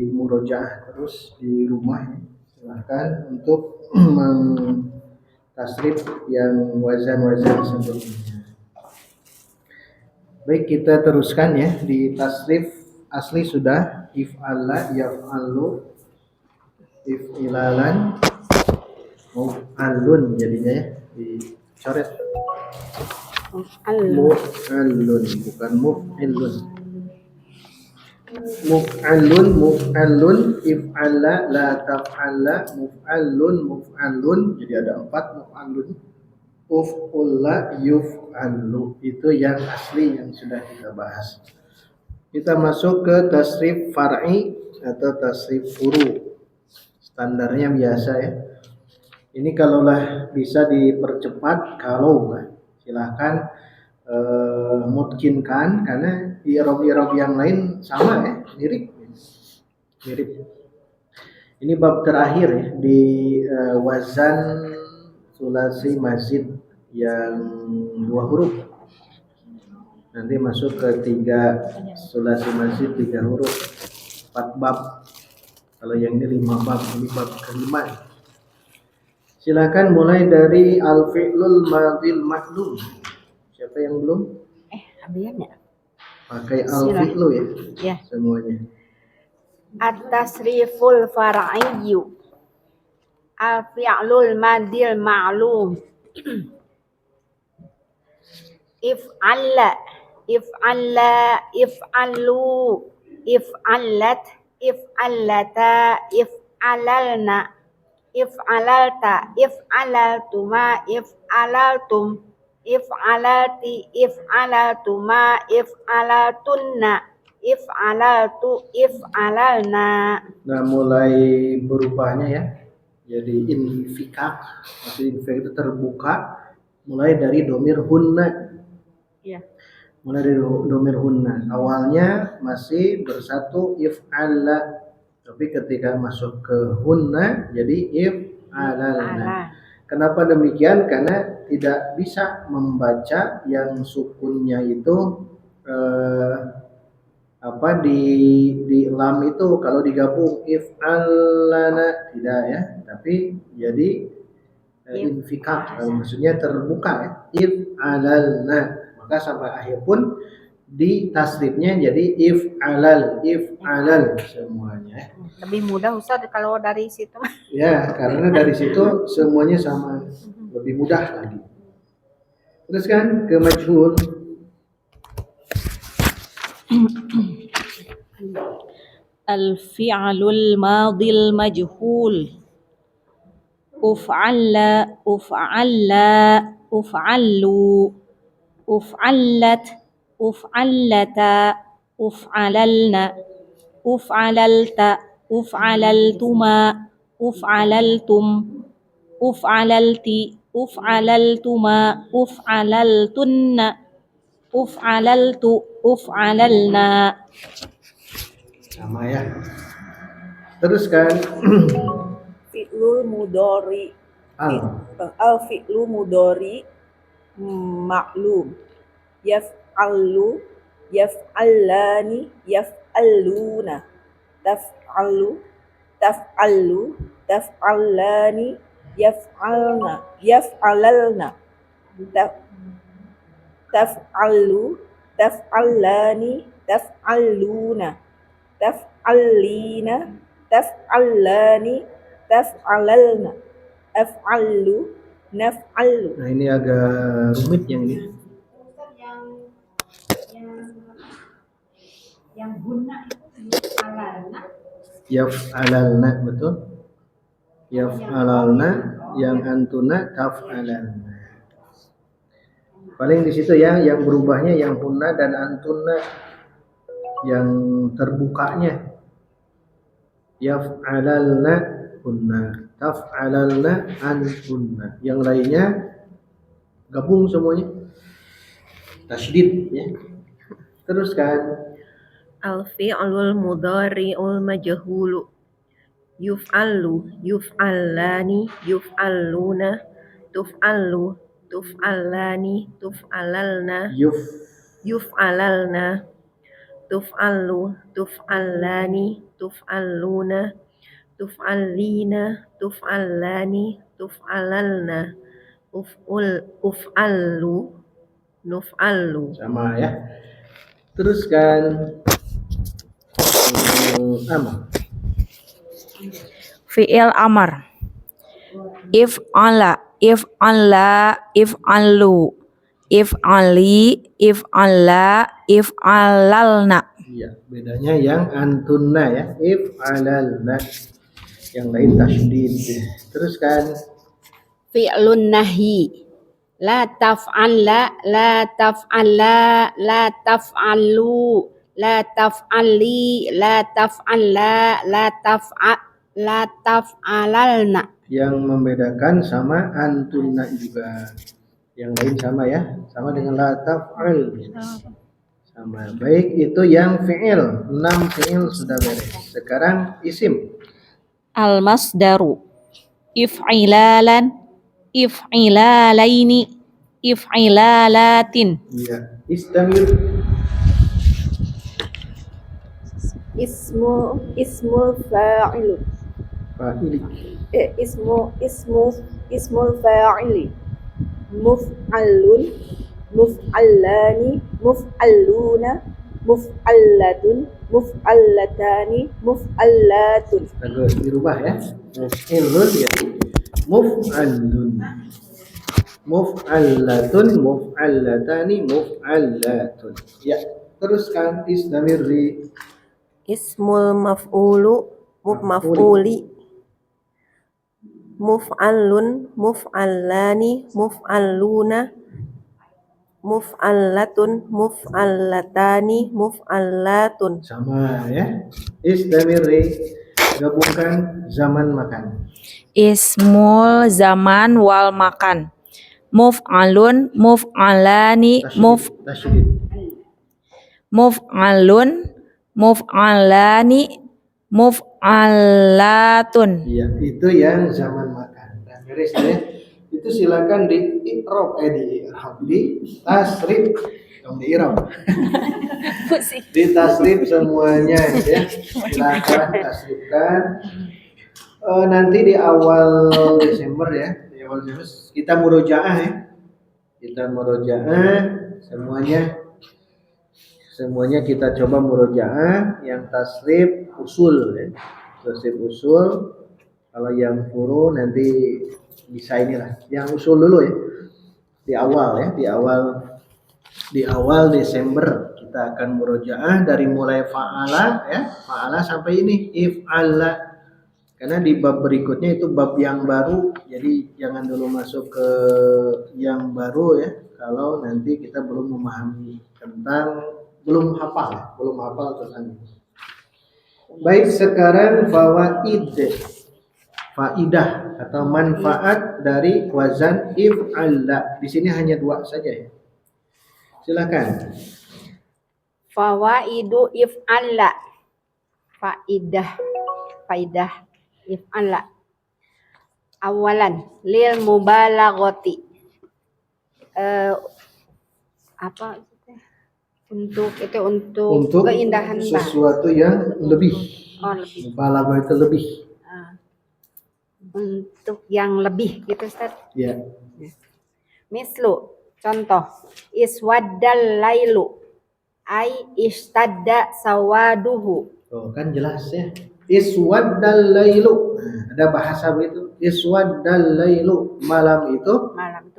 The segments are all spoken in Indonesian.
murojaah terus di rumah. Silahkan untuk tasrif yang wazan-wazan sebelumnya. Baik, kita teruskan ya di tasrif asli sudah if'ala yaf'alu if'ilalan muf'alun jadinya ya dicoret muf'alun bukan muf'ilun. Muf'alun if'ala la taf'ala muf'alun jadi ada 4 muf'alun uf'ulla yuf'alu itu yang asli yang sudah kita bahas. Kita masuk ke tasrif far'i atau tasrif furu. Standarnya biasa ya. Ini kalaulah bisa dipercepat, kalau silahkan mungkinkan karena i'rab yang lain sama ya, mirip. Ini bab terakhir ya di wazan sulasi mazid yang 2 huruf. Nanti masuk ke 3 sulasi mazid 3 huruf 4 bab. Kalau yang ini 5 bab, ini bab kelima. Silakan mulai dari al-fi'lul madhil maklum. Siapa yang belum? Abian ya? Pakai al-fi'lu ya? Semuanya. At-tasriful far'iyyu. Al-fi'lul madhil ma'lum. If'alla, if'allu, if'allat, if'allata, if'alalna, if'alalta, if'alaltuma, if'alaltum, if'alalti, if'alaltuma, if'alatunna, if'alaltu, if'alalna. Nah, mulai berubahnya ya. Jadi infikak, maksudnya infikak itu terbuka mulai dari domir hunna. Iya. Mulai dari domir hunna. Awalnya masih bersatu if'alla, tapi ketika masuk ke hunna jadi if'alalna. Kenapa demikian? Karena tidak bisa membaca yang sukunnya itu di lam itu kalau digabung if'alana tidak ya, tapi jadi infikak, maksudnya terbuka ya, if'alalna. Maka sampai akhir pun di tasrifnya jadi if'alal semuanya. Lebih mudah Ustaz kalau dari situ. Ya, karena dari situ semuanya sama, lebih mudah lagi. Terus kan ke majhul. Al-fi'lul madhil majhul. Uf'alla, uf'alla, uf'allu, uf'allat, uf'allata, uf'alalna, uf'alalta, uf'alaltuma, uf'alaltum, uf'alalti, uf'alaltuma, uf'alaltunna, uf'alaltu, uf'alalna. Sama ya. Teruskan. Fi'lul mudhari. Al-fi'lu mudhari ma'lum. Yaf'allu, yaf'allani, yaf'alluna. Taf'allu, taf'allu, taf'allani, yaf'alna, yaf'alalna. Taf'allu, taf'allani, taf'alluna. Taf'allina, taf'allani, taf'alalna, af'allu, naf'allu. Nah, ini agak rumit yang ini. Yang guna itu alalna. Yaf'alalna, betul. Yaf'alalna, yang antuna taf'alalna. Paling di situ ya, yang berubahnya yang punna dan antuna, yang terbukanya yaf'alalna punna, taf'alalna antunna. Yang lainnya gabung semuanya, tasydid ya. Teruskan. Al-fi'lul mudhari'ul majhulu. Yuf'allu, yuf'allani, yuf'alluna, tuf'allu, tuf'allani, tuf'alalna, yuf'alalna, tuf'allu, tuf'allani, tuf'alluna, tuf'allina, tuf'allani, tuf'alalna, uf'allu, nuf'allu. Sama ya. Teruskan. Amar. Fi'il amar. If'ala, if'alla, if'allu, if'ali, if'alla, if'alalna. Iya, bedanya yang antunna ya. If'alalna. Yang lain tasydid. Teruskan. Fi'lun nahi. La taf'alla, la taf'alla, la taf'allu, la taf'alli, la taf'alla, la taf'alalna. Yang membedakan sama antunna juga. Yang lain sama ya. Sama dengan la taf'al. Sama. Baik, itu yang fi'il. 6 fi'il sudah beres. Sekarang isim. Al-masdaru. If'ilalan, if'ilalaini, if'ilalatin. Iya. Istamir. Ismul fa'ilu. Fa'ili. Ismul fa'ili. Muf'alun, muf'allani, muf'alluna, muf'allatun, muf'allatani, muf'allatun. Bagus, dirubah ya. Muf'ilun ya. Muf'alun. Muf'allatun, muf'allatani, muf'allatun. Ya, teruskan istamiri. Ismul maf'ulu, maf'uli. Muf'alun, muf'allani, muf'alluna, muf'allatun, muf'allatani, muf'allatun. Sama ya. Istamiri. Gabungkan zaman makan. Ismul zaman wal makan. Muf'alun, muf'alani, Tasydid. muf'alun, muf'alani, muf'allatun. Iya, itu yang zaman makan. Nah, beres ya. Itu silakan di i'rab di tasrif, dong di i'rab. Di tasrif semuanya ya. Silakan tasrifkan. Nanti di awal Desember ya, di awal Desember kita murojaah ya. Kita murojaah semuanya kita coba murojaah yang tasrif usul ya. Tasrif usul. Kalau yang furu nanti bisa inilah. Yang usul dulu ya. Di awal ya, di awal Desember kita akan murojaah dari mulai fa'ala ya, fa'ala sampai ini if'ala. Karena di bab berikutnya itu bab yang baru, jadi jangan dulu masuk ke yang baru ya. Kalau nanti kita belum memahami belum hafal tentang ini. Baik, sekarang faidah atau manfaat dari wazan if'alla. Di sini hanya 2 saja ya. Silakan. Fawaidu if'alla. Faidah if'alla. Awalan lil mubalaghati. Apa untuk keindahan sesuatu yang lebih. lebih. Mubalaghah itu lebih. Untuk yang lebih gitu Ustaz. Ya. Mislu, contoh, iswaddal lailu ai istadda sawaduhu. Oh, kan jelas ya. Iswaddal lailu. Nah, ada bahasa begitu. Iswaddal lailu. Malam itu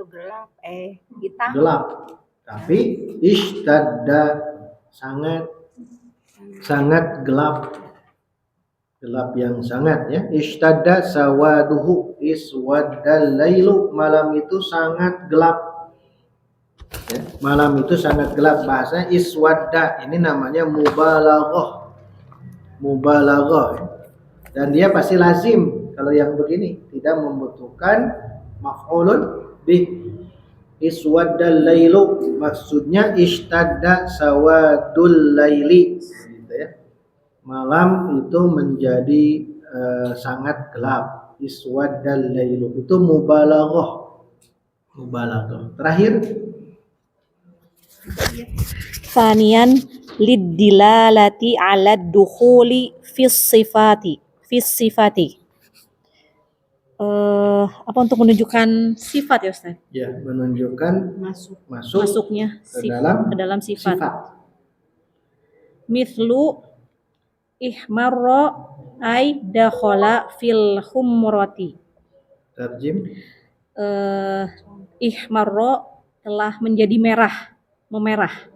Gelap, hitam. Gelap. Tapi istadda sangat gelap. Gelap yang sangat ya. Istadda sawaduhu. Iswaddal lailu. Malam itu sangat gelap. Ya, malam itu sangat gelap. Bahasa iswadda ini namanya mubalaghah. Dan dia pasti lazim kalau yang begini, tidak membutuhkan maf'ulun bih. Iswaddal lailu maksudnya istadda sawadul laili gitu ya. Malam itu menjadi sangat gelap. Iswaddal lailu itu mubalaghah. Terakhir Saniyan lidilalati ala dukhuli fis sifati. Apa untuk menunjukkan sifat ya Ustaz? Ya, menunjukkan Masuk. Masuknya ke dalam dalam sifat. sifat. Mithlu ihmarra ay dakhala fil humrati. Tarjim. Ihmarra telah menjadi merah, memerah.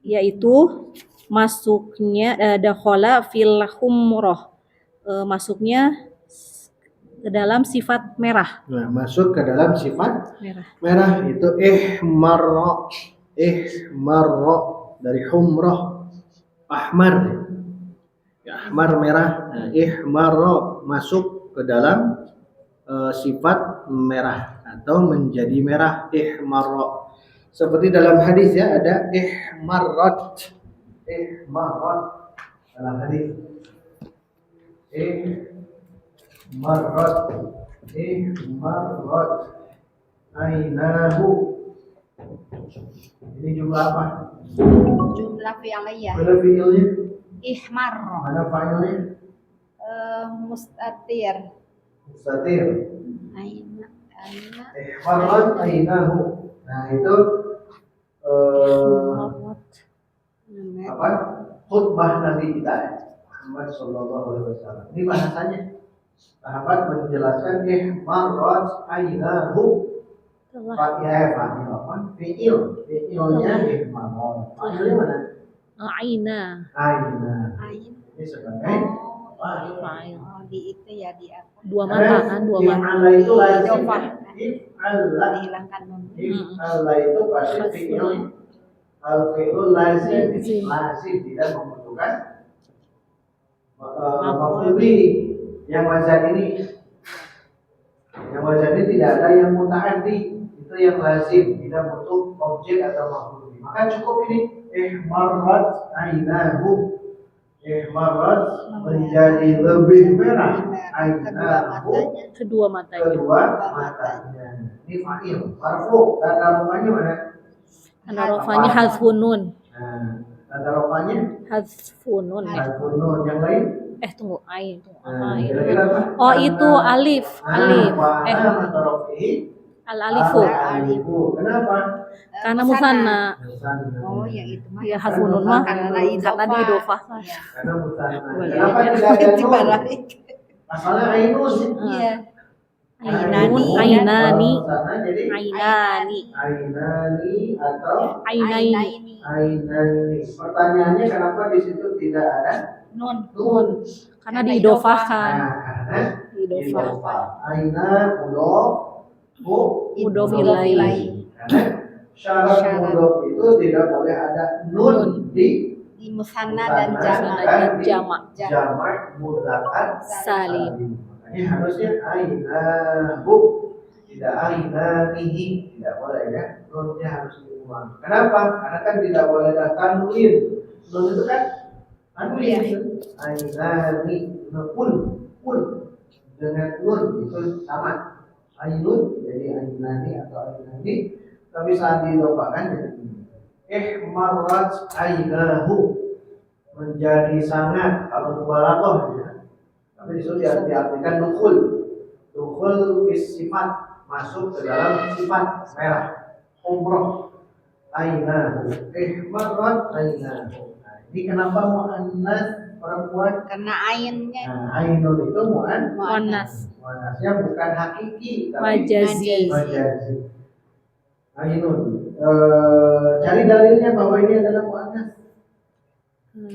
Yaitu masuknya dakhala fil humrah. Masuknya ke dalam sifat merah. Nah, masuk ke dalam sifat Merah. merah itu ihmarra dari humrah, ahmar. Ya, ahmar merah. Nah, ihmarra masuk ke dalam sifat merah atau menjadi merah, ihmarra. Seperti dalam hadis ya, ada ihmarrat dalam hadis. Ihmarrat ainahu. Ini jumlah apa? Jumlah fi'liyah. Mana fi'ilnya? Ihmar. Mana fa'ilnya? Mustatir. Mustatir. Aina. Ihmarrat ainahu. Nah, itu apa? Khutbah Nabi kita Muhammad sallallahu alaihi wasallam. Ini bahasanya. Sahabat menjelaskan ihmarrat ainahu. Fi'ilnya ihmarrat. Fa'ilnya mana? Aina. Ain. Ini sebagai Fa'il. Oh, di itu ya di apa? Dua mata kan, dua mata. If'ala itu lazim. Idofah. If'ala. Dihilangkan nun. If'ala itu pasti fi'il. Al-fi'ul lazim tidak membutuhkan maf'ul bihi. Yang wazan ini tidak ada yang muta'addi, itu yang lazim, tidak butuh objek atau maf'ul bihi. Maka cukup ini ihmarrat ainahu. Ihmarrat menjadi lebih merah ainahu, Kedua matanya. Ini fa'il marfu. Tanda rufanya mana? Tanda rofanya hadfun nun. Nah, tanda rufanya Hadfun nun. harfun nun. Yang lain? Tunggu ain. Nah, kira-kira apa? Oh, itu alif. Alif. Tanda rufi'i Al-alifu. alifu. Kenapa? Karena musanna. Oh, yang itu mah. Ya hadfun nun mah karena diidofah. Karena musanna. Oh, iya. Kenapa tidak ada nun? Dibalik. Asalnya ainun. Iya. Ainun, ainani, ainani, atau ainaini. ainani. Pertanyaannya kenapa di situ tidak ada Nun. nun? Karena diidofahkan. Nah, karena Diidofah. aina Mudhof ilaih. Karena syarat mudhof itu tidak boleh ada nun di Di musanna dan Musanna jamak. dan jamak. jamak mudzakkar Salim. Makanya harusnya ainahu, tidak ainanihi, tidak boleh ya. Nunnya harus diulang. Kenapa? Karena kan tidak boleh ada tanwin. Nun itu kan tanwin. Ainani, pun dengan nun itu sama. Ainun jadi ainani atau ainani, tapi saat diidofahkan jadi ihmarrat ainahu, menjadi sangat kalau mubalaghah ya. Tapi disuruh diartikan dukhul fis sifat, masuk ke dalam sifat merah, umroh ainahu, ihmarrat ainahu. Nah, ini kenapa muannas perempuan? Karena ainnya Nah, ainun itu Muannas. muannasnya bukan hakiki tapi Majazi. majazi. Ainun. Cari dalilnya bahwa ini adalah muannas.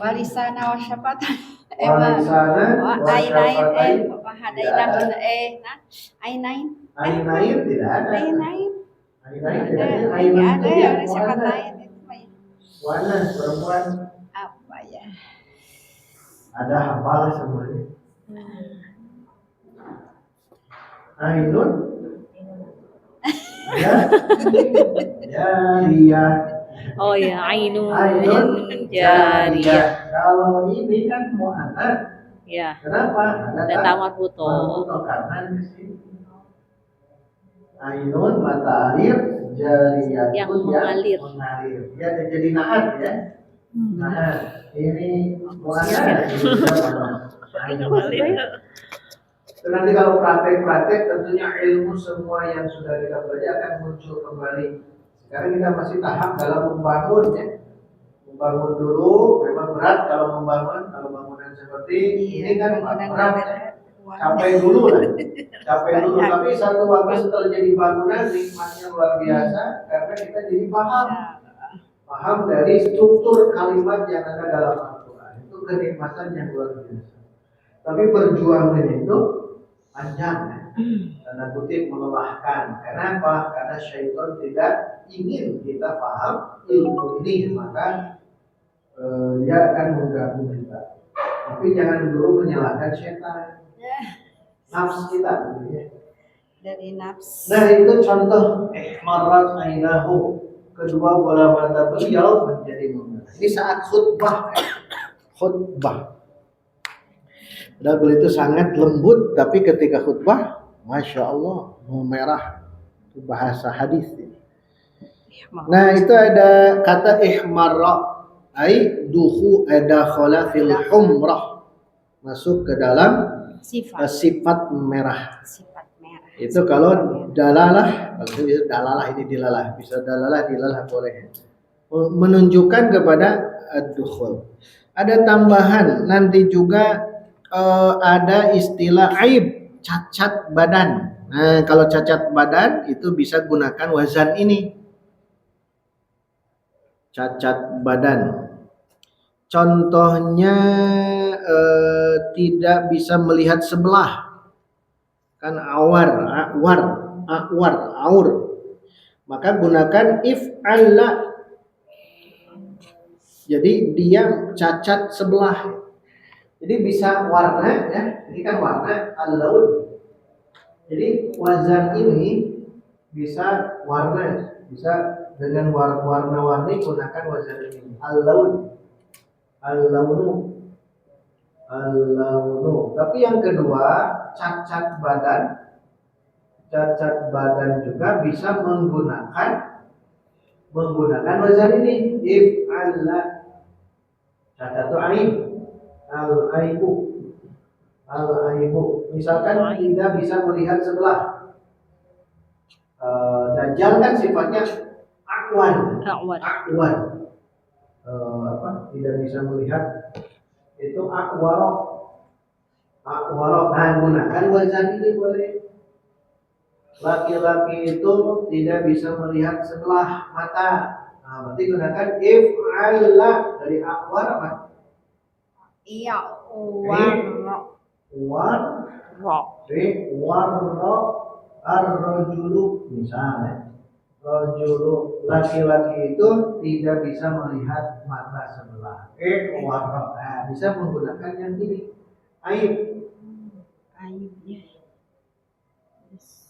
walisana wa syafatan. Walisana wa Ainain syafatan. Ainain. Ainain tidak ada. Ainain. Ainain tidak ada. Tidak Ainun ada itu ya yang syafatan muannas. itu mah ya. Muannas perempuan. Apa ya? Ada hafal semuanya. Ainun. Ya. Jariyah. Oh ya, ainun Ainun jariyah. Kalau ini kan muannas. Ya. Kenapa? Dan tamar buto. Karena di sini Ainun mata air jariyatun Yang mengalir. mengalir. Ya jadi nahan ya. Nahan. Ini muannas. Itu nanti kalau praktek-praktek tentunya ilmu semua yang sudah kita pelajari akan muncul kembali. Sekarang kita masih tahap dalam membangun ya. Membangun dulu memang berat kalau membangun, kalau bangunan seperti ini kan berat ya. Capai dulu lah, capai dulu. Tapi satu waktu setelah jadi bangunan nikmatnya luar biasa karena kita jadi paham dari struktur kalimat yang ada dalam Al-Quran. Itu kenikmatan yang luar biasa. Tapi perjuangan itu panjang, tanda kutip melelahkan. Kenapa? Karena syaitan tidak ingin kita paham ilmu ini, maka dia akan mengganggu kita. Tapi jangan dulu menyalahkan syaitan. Nafs kita Dari nafs. Nah itu contoh ihmarat ainahu, kedua bola mata beliau menjadi memerah. Ini saat khutbah. Padahal beliau itu sangat lembut, tapi ketika khutbah, masya Allah memerah. Itu bahasa hadis. Nah itu ada kata ihmarra, ai dakhala fil humrah, masuk ke dalam sifat merah. Sifat merah. Itu kalau dalalah, maksudnya dalalah ini dilalah, bisa dilalah boleh. Menunjukkan kepada ad-dukhul. Ada tambahan nanti juga ada istilah aib, cacat badan. Nah, kalau cacat badan itu bisa gunakan wazan ini. Cacat badan. Contohnya tidak bisa melihat sebelah, kan aur. Maka gunakan if'alla. Jadi dia cacat sebelah. Jadi bisa warna ya, ini kan warna al-laun. Jadi wazan ini bisa warna, bisa dengan warna-warni gunakan wazan ini. Al-launu. Tapi yang kedua, cacat badan juga bisa menggunakan wazan ini. If'alla. Cacat itu aib. Al-aibu. Misalkan tidak bisa melihat sebelah. Dajjal kan sifatnya akwan. Tidak bisa melihat, itu akwarok. Nah, gunakan wazan ini boleh. Laki-laki itu tidak bisa melihat sebelah mata. Nah, berarti gunakan if'alla. Dari akwar apa? Iya, warro ar-rajulu, misalnya rajulu, laki-laki itu tidak bisa melihat mata sebelah. Warro, nah, bisa menggunakan yang ini, aib.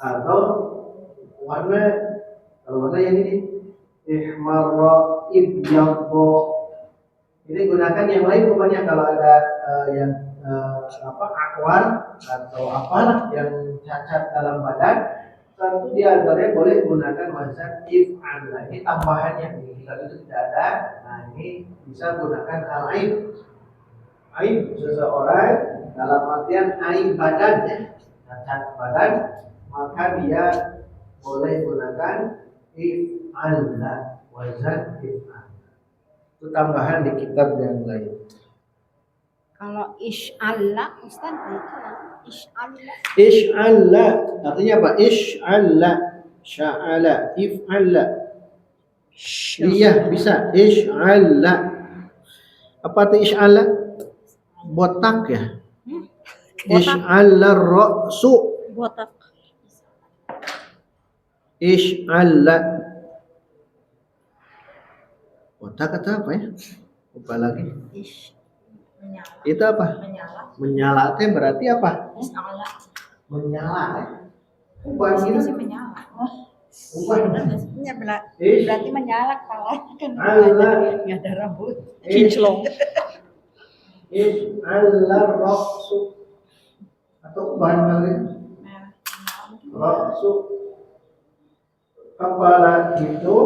Atau warna, kalau warna yang ini, ihmarra ibyaddo. Ini gunakan yang lain, pokoknya kalau ada yang akwar atau apalah yang cacat dalam badan, satu di antaranya boleh gunakan wazan if'alla. Ini tambahannya, kalau itu tidak ada. Nah ini bisa gunakan al-aib. Aib seseorang dalam artian aib badan ya, cacat badan, maka dia boleh gunakan if'alla, wazan if'alla. Itu tambahan di kitab yang lain. Kalau ish'alla, Ustaz, ish'alla. Ish'alla artinya apa? Ish'alla, sya'ala, if'alla. Iya bisa. Ish'alla. Apa itu ish'alla? Botak ya. Ish'alla ra'su. Botak. Ish'alla. Botak atau apa ya? Lupa lagi. Itu apa? Menyala. Itu berarti apa? Menyala. Ubah gitu. Berarti menyala kepalanya kan nggak ada rambut. Kinclong. Ish'alla ra'su. Atau ubahan kali. Ra'su. kepala itu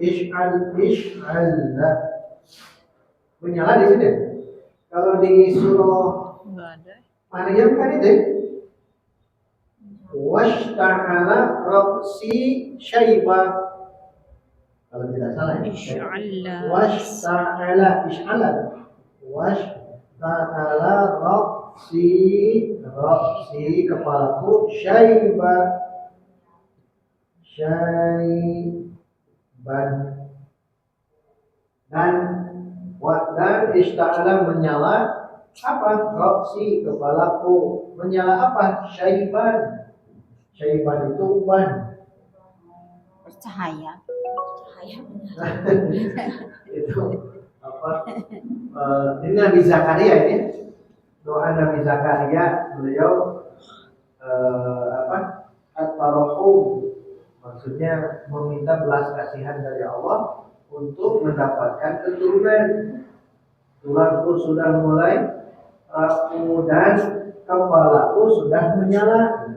ish'alla menyala di sini. Kalau di surah Enggak ada. Maryam kan itu washta'ala ra'si syaiba, kalau tidak salah ya. Insyaallah. Washta'ala ra'si kepalaku syaiban dan ista'ala menyala apa? Ra'si kepalaku menyala apa? Syaiban itu uban. Bercahaya. Itu apa? Ini Nabi Zakaria ini, doa Nabi Zakaria, beliau at-tarahum, maksudnya meminta belas kasihan dari Allah untuk mendapatkan keturunan. Tulangku sudah mulai rapuh dan kepalaku sudah menyala.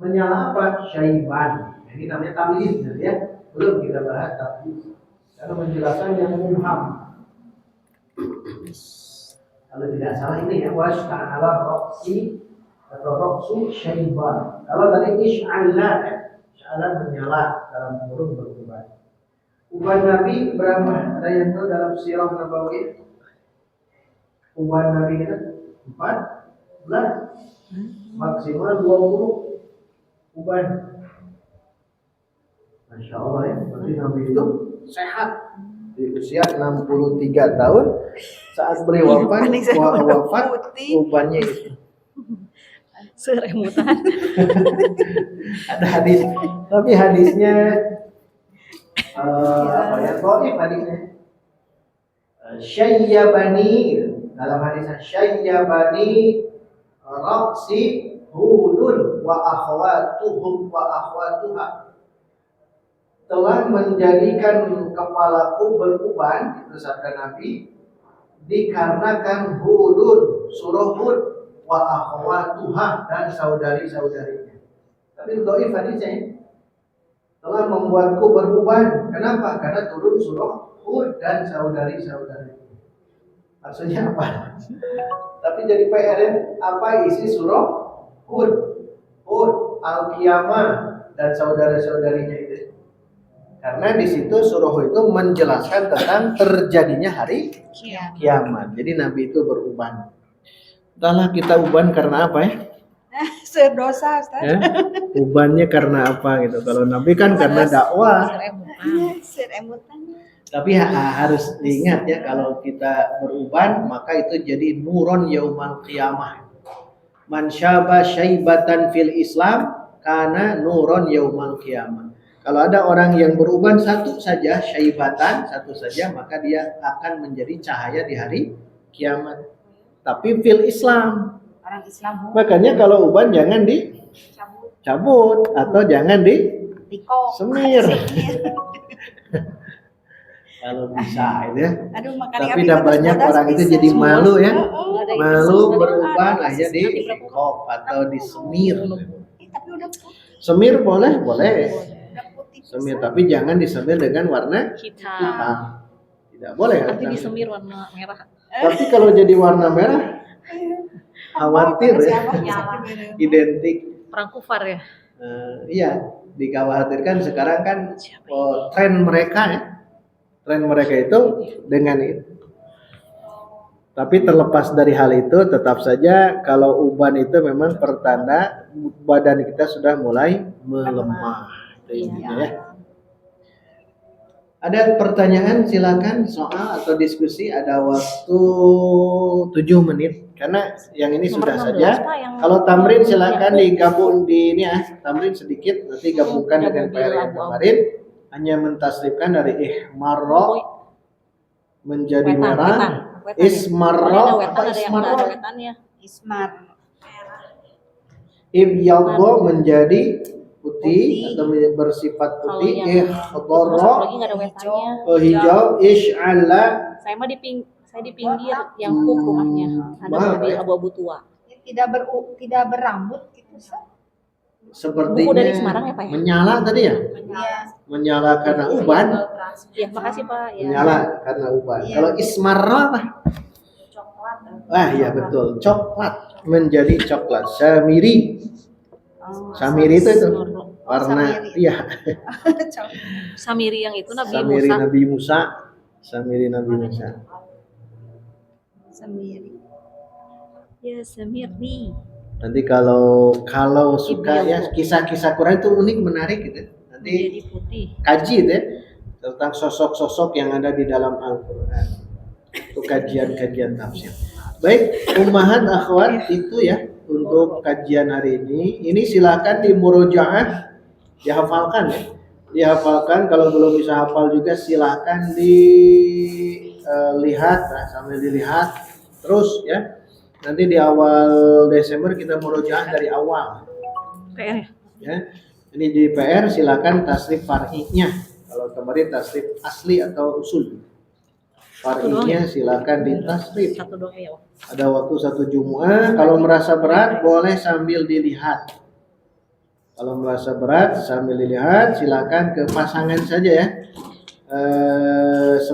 Menyala apa? Syaiban. Ini namanya tamyiz ya. Belum kita bahas tamyiz. Karena menjelaskan yang mubham. Kalau tidak salah ini ya, washta'ala ra'si atau ra'su syaiban. Kalau tadi ish'alla ya, ish'alla menyala dalam kurung beruban. Uban Nabi berapa? Ada yang tahu dalam sirah Nabawi? Uban Nabi itu 14, maksimal 20 uban. Masya Allah ya, berarti Nabi itu sehat di usia 63 tahun. Saat beliau wafat ubannya itu Seremutan. ada hadis, tapi hadisnya apa ya? Dhaif hadisnya. Syayyabani, dalam hadisnya syayyabani ra'si hudun wa akhwatuhum wa akhwatuha, telah menjadikan kepalaku beruban, itu sabda Nabi, dikarenakan hudun, surah Hud, wa akhwatuha, dan saudari-saudarinya. Tapi dhaif hadisnya, telah membuatku beruban. Kenapa? Karena turun surah Hud dan saudari-saudarinya. Maksudnya apa? Tapi jadi PR, apa isi surah Hud? Al-Qiyamah dan saudara-saudarinya itu. Karena di situ surah itu menjelaskan tentang terjadinya hari kiamat. Jadi Nabi itu beruban. Entahlah kita uban karena apa ya? Sedosa, Ustaz. Ya? Ubannya karena apa gitu. Kalau Nabi kan karena dakwah. Seremutan. Tapi harus diingat ya, kalau kita beruban maka itu jadi nuron yaumal qiyamah. Man syaba syaibatan fil Islam kana nuron yaumal qiyamah. Kalau ada orang yang beruban satu saja, syaibatan satu saja, maka dia akan menjadi cahaya di hari kiamat. Tapi fil Islam. Orang Islam. Makanya kalau uban jangan dicabut atau jangan disemir. Kalau bisa itu ya. Aduh, makanya Tapi dah banyak orang itu jadi malu ya. Malu beruban aja di kop atau disemir. Tapi udah Semir boleh. putih. Semir, tapi jangan disemir dengan warna hitam. Tidak boleh. Nanti disemir warna merah. Tapi kalau jadi warna merah, khawatir ya. Identik. Perang kufar ya. Iya, dikhawatirkan sekarang kan tren mereka ya. Tren mereka itu dengan itu. Tapi terlepas dari hal itu, tetap saja kalau uban itu memang pertanda badan kita sudah mulai melemah. Itu intinya ya. Ada pertanyaan, silakan, soal atau diskusi. Ada waktu 7 menit. Karena yang ini sudah saja. Kalau tamrin silakan digabung di ini ya. Tamrin sedikit, nanti gabungkan dengan PR yang kemarin. Hanya mentasrifkan dari ihmarra menjadi merah. Ismarra apa ismarra? Ismar. Ibyadha menjadi putih atau bersifat putih. Ikhdara hijau. Ish'alla, Saya mah di pinggir yang kub rumahnya. Ada mobil abu-abu tua. Tidak berambut gitu, Ustaz. sepertinya Buku dari Semarang ya, Pak, ya? menyala tadi ya? Iya. Menyala karena uban, Ya, makasih Pak. Ya. menyala karena uban. Iya. Kalau ismarra apa? Coklat. Ah iya betul, coklat menjadi coklat. Samiri, Oh, samiri itu warna, samiri. iya. Coklat. Samiri yang itu Nabi Samiri Musa. Nabi Musa, Samiri Nabi Musa. Samiri. Ya, Samiri. Nanti kalau suka Ibu. ya kisah-kisah Quran itu unik menarik gitu. Nanti Menjadi putih. kaji itu ya, tentang sosok-sosok yang ada di dalam Al-Quran. Itu kajian-kajian tafsir. Baik, ummahat akhwat itu ya untuk kajian hari ini. Ini silakan di murojaah dihafalkan ya. Dihafalkan, kalau belum bisa hafal juga silakan dilihat sambil dilihat terus ya. Nanti di awal Desember kita murojaah dari awal. PR ya? Ya. Ini di PR silakan tasrif far'inya. Kalau kemarin tasrif asli atau usul. Far'inya silakan ditasrif. Satu doang ya, Pak. Ada waktu 1 Jumu'ah. Kalau merasa berat boleh sambil dilihat. Kalau merasa berat sambil dilihat silakan ke pasangan saja ya. 11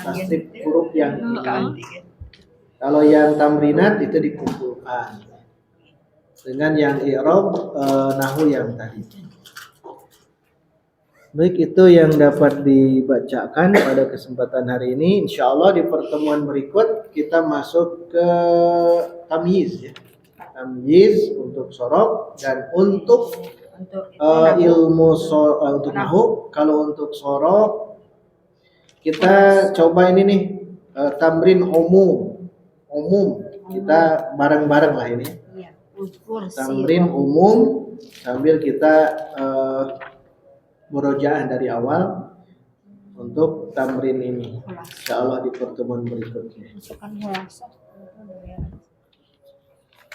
tasrif huruf yang diganti. Kalau yang tamrinat itu dikumpulkan dengan yang i'rab nahwu yang tadi. Baik, itu yang dapat dibacakan pada kesempatan hari ini. Insya Allah di pertemuan berikut kita masuk ke tamyiz ya. Tamyiz untuk sorok dan untuk ilmu untuk nahwu. Kalau untuk sorok kita coba ini nih tamrin umum kita bareng-bareng lah ini. Iya. Tamrin umum sambil kita murojaah dari awal untuk tamrin ini. Insyaallah di pertemuan berikutnya.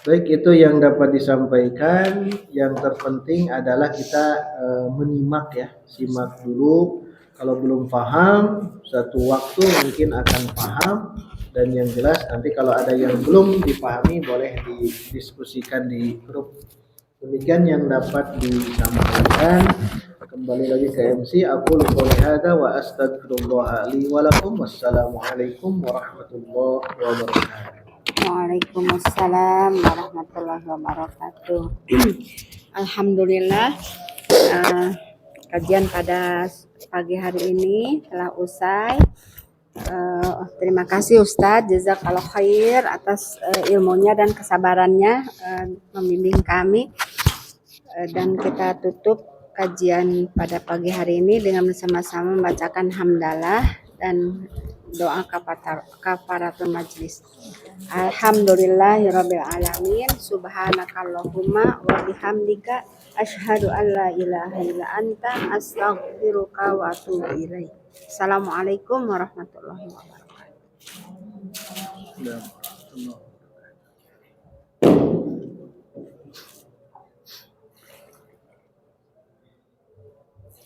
Baik, itu yang dapat disampaikan. Yang terpenting adalah kita menyimak ya, simak dulu. Kalau belum paham, satu waktu mungkin akan paham. Dan yang jelas nanti kalau ada yang belum dipahami boleh didiskusikan di grup. Demikian yang dapat disampaikan. Kembali lagi ke MC. Aku qouli hadza wa astaghfirullah li wa lakum. Wassalamualaikum warahmatullahi wabarakatuh. Waalaikumsalam warahmatullahi wabarakatuh. Alhamdulillah, kajian pada pagi hari ini telah usai. Terima kasih Ustadz, jazakallah khair atas ilmunya dan kesabarannya membimbing kami. Dan kita tutup kajian pada pagi hari ini dengan bersama-sama membacakan hamdalah dan doa kafaratul majlis. Alhamdulillahirabbil alamin, subhanakallahumma wa bihamdika asyhadu an la ilaha illa anta astaghfiruka wa atubu ilaik. Assalamualaikum warahmatullahi wabarakatuh.